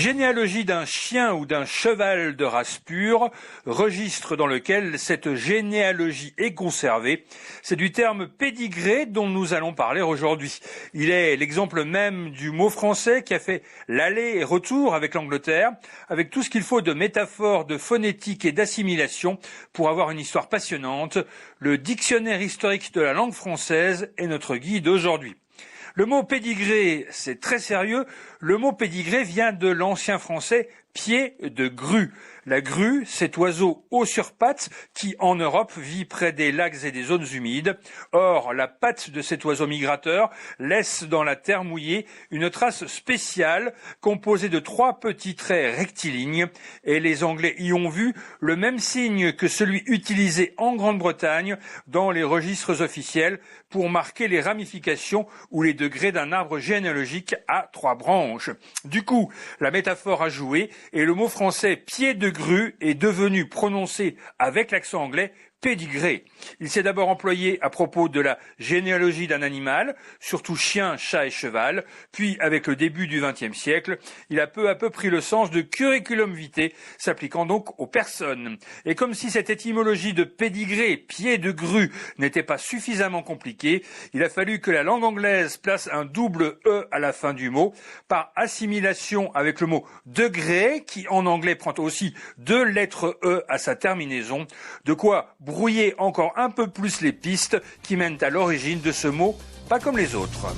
Généalogie d'un chien ou d'un cheval de race pure, registre dans lequel cette généalogie est conservée. C'est du terme pédigré dont nous allons parler aujourd'hui. Il est l'exemple même du mot français qui a fait l'aller et retour avec l'Angleterre, avec tout ce qu'il faut de métaphores, de phonétique et d'assimilation pour avoir une histoire passionnante. Le dictionnaire historique de la langue française est notre guide aujourd'hui. Le mot pédigré, c'est très sérieux. Le mot pédigré vient de l'ancien français pied de grue. La grue, cet oiseau haut sur pattes qui, en Europe, vit près des lacs et des zones humides. Or, la patte de cet oiseau migrateur laisse dans la terre mouillée une trace spéciale composée de 3 petits traits rectilignes. Et les Anglais y ont vu le même signe que celui utilisé en Grande-Bretagne dans les registres officiels pour marquer les ramifications ou les degrés d'un arbre généalogique à 3 branches. Du coup, la métaphore a joué et le mot français pied de grue est devenu prononcé avec l'accent anglais pédigré. Il s'est d'abord employé à propos de la généalogie d'un animal, surtout chien, chat et cheval, puis avec le début du XXe siècle, il a peu à peu pris le sens de curriculum vitae, s'appliquant donc aux personnes. Et comme si cette étymologie de pédigré, pied de grue, n'était pas suffisamment compliquée, il a fallu que la langue anglaise place un double E à la fin du mot, par assimilation avec le mot degré, qui en anglais prend aussi 2 lettres E à sa terminaison, de quoi brouiller encore un peu plus les pistes qui mènent à l'origine de ce mot pas comme les autres.